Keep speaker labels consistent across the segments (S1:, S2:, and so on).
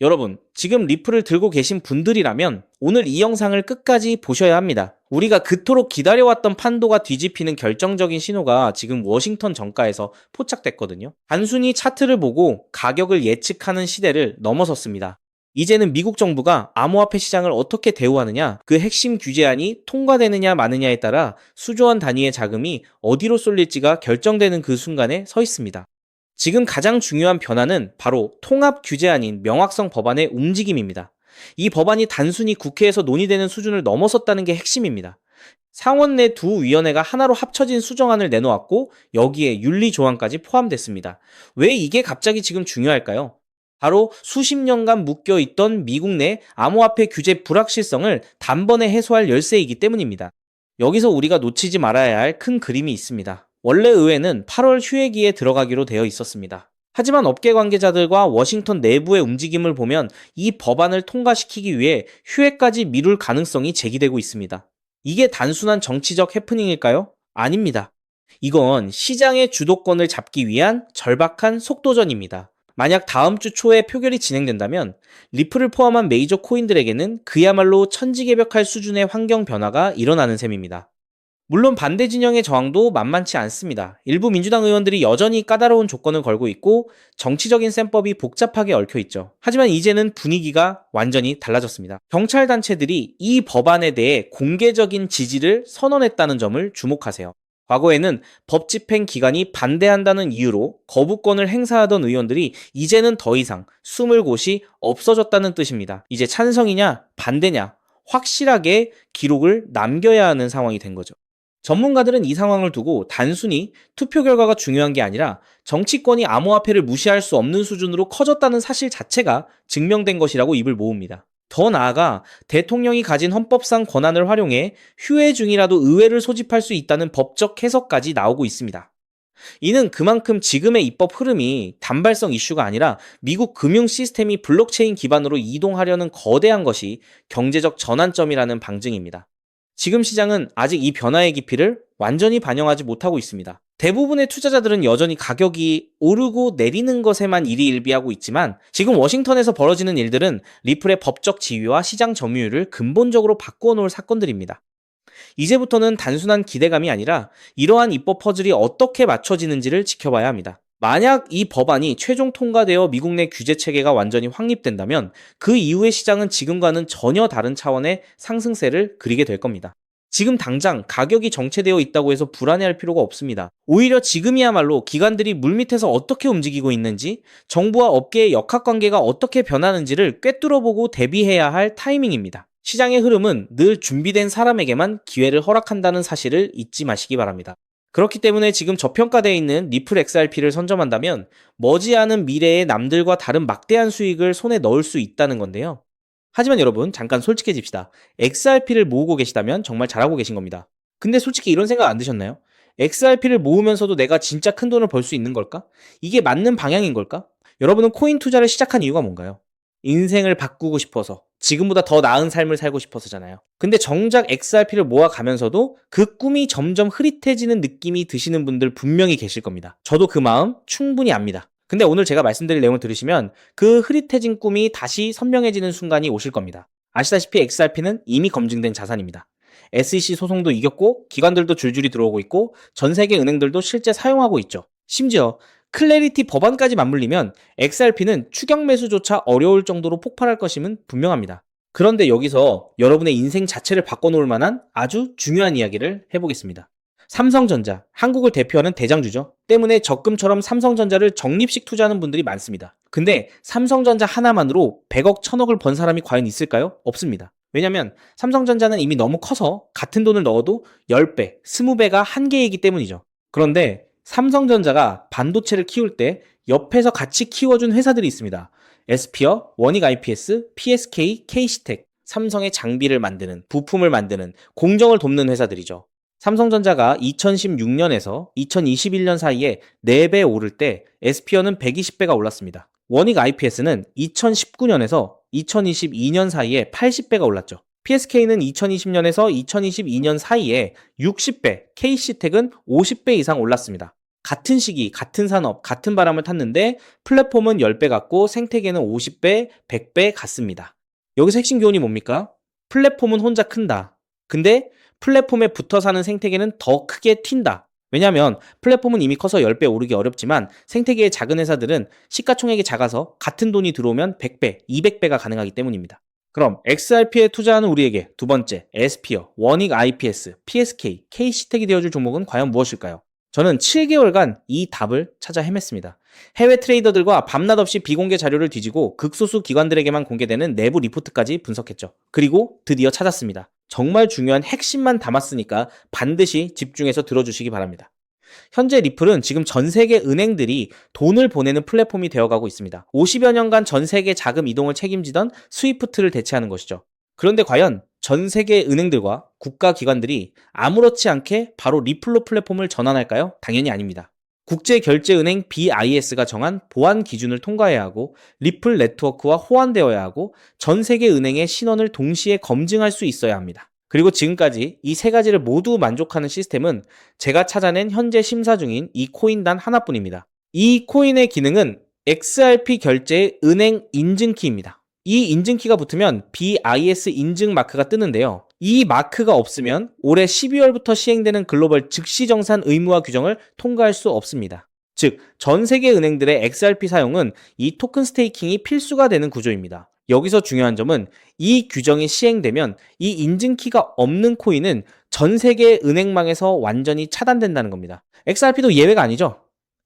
S1: 여러분, 지금 리플을 들고 계신 분들이라면 오늘 이 영상을 끝까지 보셔야 합니다. 우리가 그토록 기다려왔던 판도가 뒤집히는 결정적인 신호가 지금 워싱턴 정가에서 포착됐거든요. 단순히 차트를 보고 가격을 예측하는 시대를 넘어섰습니다. 이제는 미국 정부가 암호화폐 시장을 어떻게 대우하느냐, 그 핵심 규제안이 통과되느냐 마느냐에 따라 수조원 단위의 자금이 어디로 쏠릴지가 결정되는 그 순간에 서 있습니다. 지금 가장 중요한 변화는 바로 통합 규제안인 명확성 법안의 움직임입니다. 이 법안이 단순히 국회에서 논의되는 수준을 넘어섰다는 게 핵심입니다. 상원 내 두 위원회가 하나로 합쳐진 수정안을 내놓았고 여기에 윤리 조항까지 포함됐습니다. 왜 이게 갑자기 지금 중요할까요? 바로 수십 년간 묶여있던 미국 내 암호화폐 규제 불확실성을 단번에 해소할 열쇠이기 때문입니다. 여기서 우리가 놓치지 말아야 할 큰 그림이 있습니다. 원래 의회는 8월 휴회기에 들어가기로 되어 있었습니다. 하지만 업계 관계자들과 워싱턴 내부의 움직임을 보면 이 법안을 통과시키기 위해 휴회까지 미룰 가능성이 제기되고 있습니다. 이게 단순한 정치적 해프닝일까요? 아닙니다. 이건 시장의 주도권을 잡기 위한 절박한 속도전입니다. 만약 다음 주 초에 표결이 진행된다면 리플을 포함한 메이저 코인들에게는 그야말로 천지개벽할 수준의 환경 변화가 일어나는 셈입니다. 물론 반대 진영의 저항도 만만치 않습니다. 일부 민주당 의원들이 여전히 까다로운 조건을 걸고 있고 정치적인 셈법이 복잡하게 얽혀 있죠. 하지만 이제는 분위기가 완전히 달라졌습니다. 경찰 단체들이 이 법안에 대해 공개적인 지지를 선언했다는 점을 주목하세요. 과거에는 법 집행 기관이 반대한다는 이유로 거부권을 행사하던 의원들이 이제는 더 이상 숨을 곳이 없어졌다는 뜻입니다. 이제 찬성이냐 반대냐 확실하게 기록을 남겨야 하는 상황이 된 거죠. 전문가들은 이 상황을 두고 단순히 투표 결과가 중요한 게 아니라 정치권이 암호화폐를 무시할 수 없는 수준으로 커졌다는 사실 자체가 증명된 것이라고 입을 모읍니다. 더 나아가 대통령이 가진 헌법상 권한을 활용해 휴회 중이라도 의회를 소집할 수 있다는 법적 해석까지 나오고 있습니다. 이는 그만큼 지금의 입법 흐름이 단발성 이슈가 아니라 미국 금융 시스템이 블록체인 기반으로 이동하려는 거대한 것이 경제적 전환점이라는 방증입니다. 지금 시장은 아직 이 변화의 깊이를 완전히 반영하지 못하고 있습니다. 대부분의 투자자들은 여전히 가격이 오르고 내리는 것에만 일희일비하고 있지만 지금 워싱턴에서 벌어지는 일들은 리플의 법적 지위와 시장 점유율을 근본적으로 바꾸어 놓을 사건들입니다. 이제부터는 단순한 기대감이 아니라 이러한 입법 퍼즐이 어떻게 맞춰지는지를 지켜봐야 합니다. 만약 이 법안이 최종 통과되어 미국 내 규제 체계가 완전히 확립된다면 그 이후의 시장은 지금과는 전혀 다른 차원의 상승세를 그리게 될 겁니다. 지금 당장 가격이 정체되어 있다고 해서 불안해할 필요가 없습니다. 오히려 지금이야말로 기관들이 물밑에서 어떻게 움직이고 있는지, 정부와 업계의 역학관계가 어떻게 변하는지를 꿰뚫어보고 대비해야 할 타이밍입니다. 시장의 흐름은 늘 준비된 사람에게만 기회를 허락한다는 사실을 잊지 마시기 바랍니다. 그렇기 때문에 지금 저평가되어 있는 리플 XRP를 선점한다면 머지않은 미래에 남들과 다른 막대한 수익을 손에 넣을 수 있다는 건데요. 하지만 여러분, 잠깐 솔직해집시다. XRP를 모으고 계시다면 정말 잘하고 계신 겁니다. 근데 솔직히 이런 생각 안 드셨나요? XRP를 모으면서도 내가 진짜 큰 돈을 벌 수 있는 걸까? 이게 맞는 방향인 걸까? 여러분은 코인 투자를 시작한 이유가 뭔가요? 인생을 바꾸고 싶어서, 지금보다 더 나은 삶을 살고 싶어서잖아요. 근데 정작 XRP를 모아가면서도 그 꿈이 점점 흐릿해지는 느낌이 드시는 분들 분명히 계실 겁니다. 저도 그 마음 충분히 압니다. 근데 오늘 제가 말씀드릴 내용을 들으시면 그 흐릿해진 꿈이 다시 선명해지는 순간이 오실 겁니다. 아시다시피 XRP는 이미 검증된 자산입니다. SEC 소송도 이겼고 기관들도 줄줄이 들어오고 있고 전 세계 은행들도 실제 사용하고 있죠. 심지어 클래리티 법안까지 맞물리면 XRP는 추격 매수조차 어려울 정도로 폭발할 것임은 분명합니다. 그런데 여기서 여러분의 인생 자체를 바꿔놓을 만한 아주 중요한 이야기를 해보겠습니다. 삼성전자, 한국을 대표하는 대장주죠. 때문에 적금처럼 삼성전자를 적립식 투자하는 분들이 많습니다. 근데 삼성전자 하나만으로 100억, 1000억을 번 사람이 과연 있을까요? 없습니다. 왜냐면 삼성전자는 이미 너무 커서 같은 돈을 넣어도 10배, 20배가 한계이기 때문이죠. 그런데 삼성전자가 반도체를 키울 때 옆에서 같이 키워준 회사들이 있습니다. 에스피어, 원익 IPS, PSK, K시텍, 삼성의 장비를 만드는, 부품을 만드는, 공정을 돕는 회사들이죠. 삼성전자가 2016년에서 2021년 사이에 4배 오를 때 에스피어는 120배가 올랐습니다. 원익 IPS는 2019년에서 2022년 사이에 80배가 올랐죠. PSK는 2020년에서 2022년 사이에 60배, K시텍은 50배 이상 올랐습니다. 같은 시기, 같은 산업, 같은 바람을 탔는데 플랫폼은 10배 같고 생태계는 50배, 100배 같습니다. 여기서 핵심 교훈이 뭡니까? 플랫폼은 혼자 큰다. 근데 플랫폼에 붙어 사는 생태계는 더 크게 튄다. 왜냐하면 플랫폼은 이미 커서 10배 오르기 어렵지만 생태계의 작은 회사들은 시가총액이 작아서 같은 돈이 들어오면 100배, 200배가 가능하기 때문입니다. 그럼 XRP에 투자하는 우리에게 두 번째, 에스피어, 원익 IPS, PSK, K시텍이 되어줄 종목은 과연 무엇일까요? 저는 7개월간 이 답을 찾아 헤맸습니다. 해외 트레이더들과 밤낮 없이 비공개 자료를 뒤지고 극소수 기관들에게만 공개되는 내부 리포트까지 분석했죠. 그리고 드디어 찾았습니다. 정말 중요한 핵심만 담았으니까 반드시 집중해서 들어주시기 바랍니다. 현재 리플은 지금 전 세계 은행들이 돈을 보내는 플랫폼이 되어가고 있습니다. 50여 년간 전 세계 자금 이동을 책임지던 스위프트를 대체하는 것이죠. 그런데 과연 전 세계 은행들과 국가기관들이 아무렇지 않게 바로 리플로 플랫폼을 전환할까요? 당연히 아닙니다. 국제결제은행 BIS가 정한 보안 기준을 통과해야 하고 리플 네트워크와 호환되어야 하고 전 세계 은행의 신원을 동시에 검증할 수 있어야 합니다. 그리고 지금까지 이 세 가지를 모두 만족하는 시스템은 제가 찾아낸 현재 심사 중인 이 코인 단 하나뿐입니다. 이 코인의 기능은 XRP 결제의 은행 인증키입니다. 이 인증키가 붙으면 BIS 인증 마크가 뜨는데요. 이 마크가 없으면 올해 12월부터 시행되는 글로벌 즉시정산 의무화 규정을 통과할 수 없습니다. 즉, 전 세계 은행들의 XRP 사용은 이 토큰 스테이킹이 필수가 되는 구조입니다. 여기서 중요한 점은 이 규정이 시행되면 이 인증키가 없는 코인은 전 세계 은행망에서 완전히 차단된다는 겁니다. XRP도 예외가 아니죠.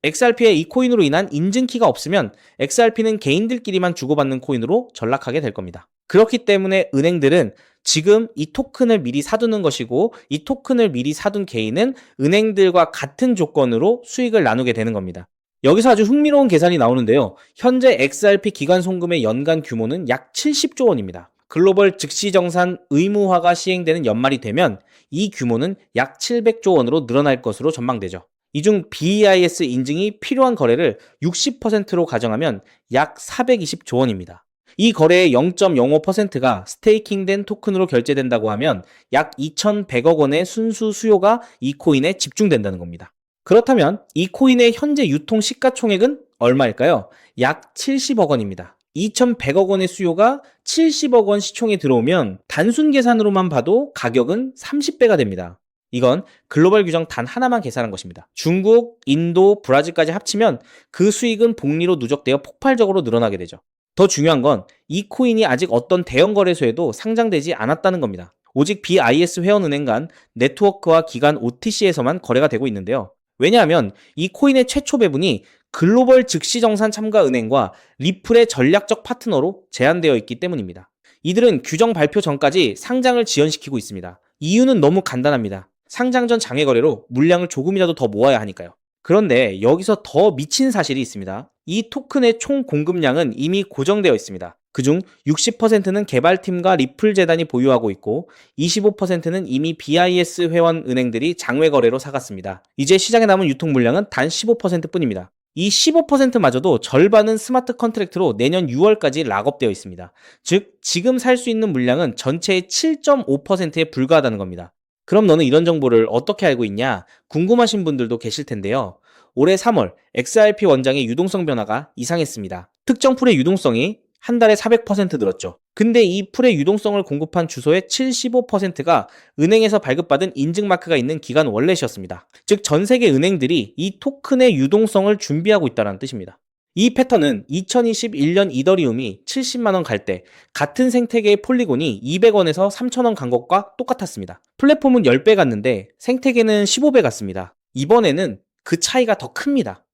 S1: XRP의 이 코인으로 인한 인증키가 없으면 XRP는 개인들끼리만 주고받는 코인으로 전락하게 될 겁니다. 그렇기 때문에 은행들은 지금 이 토큰을 미리 사두는 것이고 이 토큰을 미리 사둔 개인은 은행들과 같은 조건으로 수익을 나누게 되는 겁니다. 여기서 아주 흥미로운 계산이 나오는데요. 현재 XRP 기관 송금의 연간 규모는 약 70조 원입니다. 글로벌 즉시정산 의무화가 시행되는 연말이 되면 이 규모는 약 700조 원으로 늘어날 것으로 전망되죠. 이 중 BIS 인증이 필요한 거래를 60%로 가정하면 약 420조 원입니다. 이 거래의 0.05%가 스테이킹된 토큰으로 결제된다고 하면 약 2,100억 원의 순수 수요가 이 코인에 집중된다는 겁니다. 그렇다면 이 코인의 현재 유통 시가총액은 얼마일까요? 약 70억 원입니다. 2,100억 원의 수요가 70억 원 시총에 들어오면 단순 계산으로만 봐도 가격은 30배가 됩니다. 이건 글로벌 규정 단 하나만 계산한 것입니다. 중국, 인도, 브라질까지 합치면 그 수익은 복리로 누적되어 폭발적으로 늘어나게 되죠. 더 중요한 건 이 코인이 아직 어떤 대형 거래소에도 상장되지 않았다는 겁니다. 오직 BIS 회원은행 간 네트워크와 기관 OTC에서만 거래가 되고 있는데요. 왜냐하면 이 코인의 최초 배분이 글로벌 즉시정산 참가 은행과 리플의 전략적 파트너로 제한되어 있기 때문입니다. 이들은 규정 발표 전까지 상장을 지연시키고 있습니다. 이유는 너무 간단합니다. 상장 전 장외 거래로 물량을 조금이라도 더 모아야 하니까요. 그런데 여기서 더 미친 사실이 있습니다. 이 토큰의 총 공급량은 이미 고정되어 있습니다. 그중 60%는 개발팀과 리플 재단이 보유하고 있고 25%는 이미 BIS 회원 은행들이 장외 거래로 사갔습니다. 이제 시장에 남은 유통 물량은 단 15%뿐입니다. 이 15%마저도 절반은 스마트 컨트랙트로 내년 6월까지 락업되어 있습니다. 즉, 지금 살 수 있는 물량은 전체의 7.5%에 불과하다는 겁니다. 그럼 너는 이런 정보를 어떻게 알고 있냐? 궁금하신 분들도 계실 텐데요. 올해 3월 XRP 원장의 유동성 변화가 이상했습니다. 특정 풀의 유동성이 한 달에 400% 늘었죠. 근데 이 풀의 유동성을 공급한 주소의 75%가 은행에서 발급받은 인증마크가 있는 기관 월렛이었습니다. 즉, 전 세계 은행들이 이 토큰의 유동성을 준비하고 있다는 뜻입니다. 이 패턴은 2021년 이더리움이 70만원 갈 때 같은 생태계의 폴리곤이 200원에서 3,000원 간 것과 똑같았습니다. 플랫폼은 10배 갔는데 생태계는 15배 갔습니다. 이번에는 그 차이가 더 큽니다.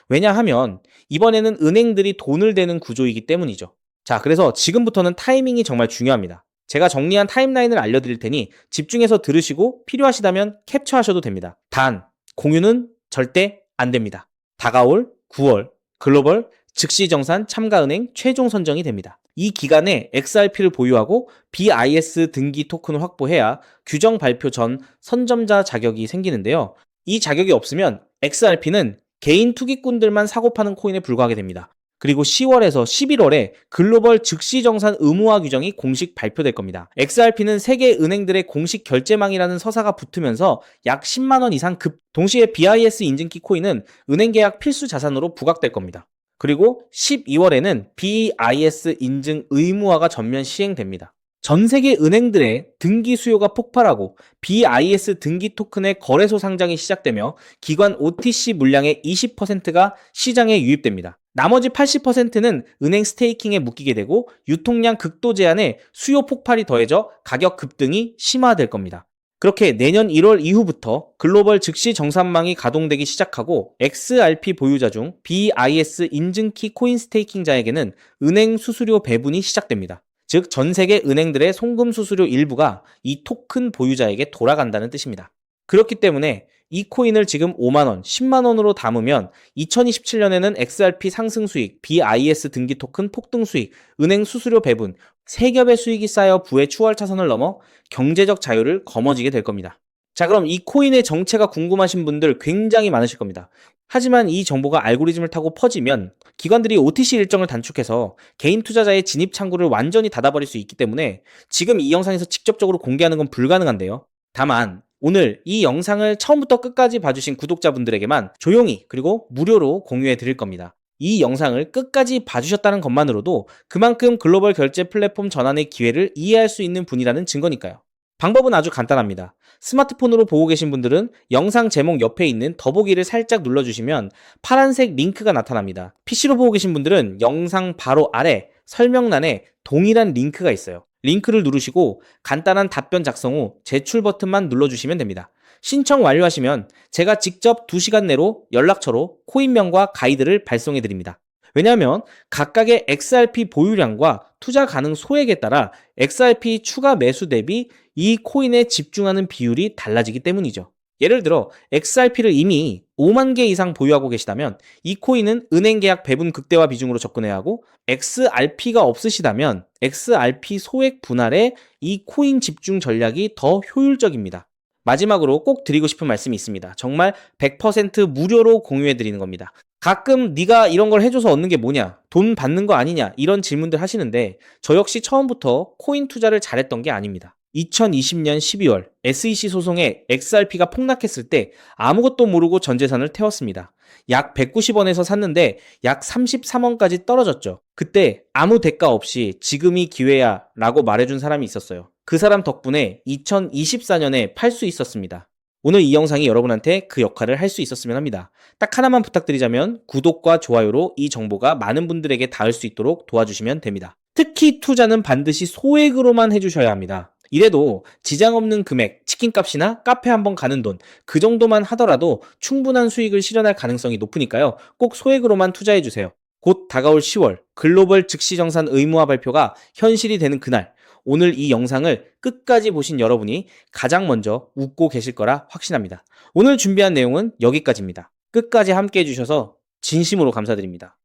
S1: 왜냐하면 이번에는 은행들이 돈을 대는 구조이기 때문이죠. 자, 그래서 지금부터는 타이밍이 정말 중요합니다. 제가 정리한 타임라인을 알려드릴 테니 집중해서 들으시고 필요하시다면 캡처하셔도 됩니다. 단, 공유는 절대 안 됩니다. 다가올 9월 글로벌 즉시정산 참가은행 최종 선정이 됩니다. 이 기간에 XRP를 보유하고 BIS 등기 토큰을 확보해야 규정 발표 전 선점자 자격이 생기는데요. 이 자격이 없으면 XRP는 개인 투기꾼들만 사고 파는 코인에 불과하게 됩니다. 그리고 10월에서 11월에 글로벌 즉시 정산 의무화 규정이 공식 발표될 겁니다. XRP는 세계 은행들의 공식 결제망이라는 서사가 붙으면서 약 10만 원 이상 급, 동시에 BIS 인증키 코인은 은행 계약 필수 자산으로 부각될 겁니다. 그리고 12월에는 BIS 인증 의무화가 전면 시행됩니다. 전 세계 은행들의 등기 수요가 폭발하고 BIS 등기 토큰의 거래소 상장이 시작되며 기관 OTC 물량의 20%가 시장에 유입됩니다. 나머지 80%는 은행 스테이킹에 묶이게 되고 유통량 극도 제한에 수요 폭발이 더해져 가격 급등이 심화될 겁니다. 그렇게 내년 1월 이후부터 글로벌 즉시 정산망이 가동되기 시작하고 XRP 보유자 중 BIS 인증키 코인 스테이킹자에게는 은행 수수료 배분이 시작됩니다. 즉, 전 세계 은행들의 송금 수수료 일부가 이 토큰 보유자에게 돌아간다는 뜻입니다. 그렇기 때문에 이 코인을 지금 5만원, 10만원으로 담으면 2027년에는 XRP 상승 수익, BIS 등기 토큰 폭등 수익, 은행 수수료 배분, 세 겹의 수익이 쌓여 부의 추월 차선을 넘어 경제적 자유를 거머쥐게 될 겁니다. 자, 그럼 이 코인의 정체가 궁금하신 분들 굉장히 많으실 겁니다. 하지만 이 정보가 알고리즘을 타고 퍼지면 기관들이 OTC 일정을 단축해서 개인 투자자의 진입 창구를 완전히 닫아버릴 수 있기 때문에 지금 이 영상에서 직접적으로 공개하는 건 불가능한데요. 다만 오늘 이 영상을 처음부터 끝까지 봐주신 구독자분들에게만 조용히 그리고 무료로 공유해 드릴 겁니다. 이 영상을 끝까지 봐주셨다는 것만으로도 그만큼 글로벌 결제 플랫폼 전환의 기회를 이해할 수 있는 분이라는 증거니까요. 방법은 아주 간단합니다. 스마트폰으로 보고 계신 분들은 영상 제목 옆에 있는 더보기를 살짝 눌러주시면 파란색 링크가 나타납니다. PC로 보고 계신 분들은 영상 바로 아래 설명란에 동일한 링크가 있어요. 링크를 누르시고 간단한 답변 작성 후 제출 버튼만 눌러주시면 됩니다. 신청 완료하시면 제가 직접 2시간 내로 연락처로 코인명과 가이드를 발송해 드립니다. 왜냐하면 각각의 XRP 보유량과 투자 가능 소액에 따라 XRP 추가 매수 대비 이 코인에 집중하는 비율이 달라지기 때문이죠. 예를 들어 XRP를 이미 5만 개 이상 보유하고 계시다면 이 코인은 은행 계약 배분 극대화 비중으로 접근해야 하고, XRP가 없으시다면 XRP 소액 분할에 이 코인 집중 전략이 더 효율적입니다. 마지막으로 꼭 드리고 싶은 말씀이 있습니다. 정말 100% 무료로 공유해 드리는 겁니다. 가끔 네가 이런 걸 해줘서 얻는 게 뭐냐, 돈 받는 거 아니냐, 이런 질문들 하시는데 저 역시 처음부터 코인 투자를 잘했던 게 아닙니다. 2020년 12월 SEC 소송에 XRP가 폭락했을 때 아무것도 모르고 전 재산을 태웠습니다. 약 190원에서 샀는데 약 33원까지 떨어졌죠. 그때 아무 대가 없이 지금이 기회야 라고 말해준 사람이 있었어요. 그 사람 덕분에 2024년에 팔 수 있었습니다. 오늘 이 영상이 여러분한테 그 역할을 할 수 있었으면 합니다. 딱 하나만 부탁드리자면 구독과 좋아요로 이 정보가 많은 분들에게 닿을 수 있도록 도와주시면 됩니다. 특히 투자는 반드시 소액으로만 해주셔야 합니다. 이래도 지장 없는 금액, 치킨값이나 카페 한번 가는 돈, 그 정도만 하더라도 충분한 수익을 실현할 가능성이 높으니까요. 꼭 소액으로만 투자해주세요. 곧 다가올 10월 글로벌 즉시정산 의무화 발표가 현실이 되는 그날, 오늘 이 영상을 끝까지 보신 여러분이 가장 먼저 웃고 계실 거라 확신합니다. 오늘 준비한 내용은 여기까지입니다. 끝까지 함께 해주셔서 진심으로 감사드립니다.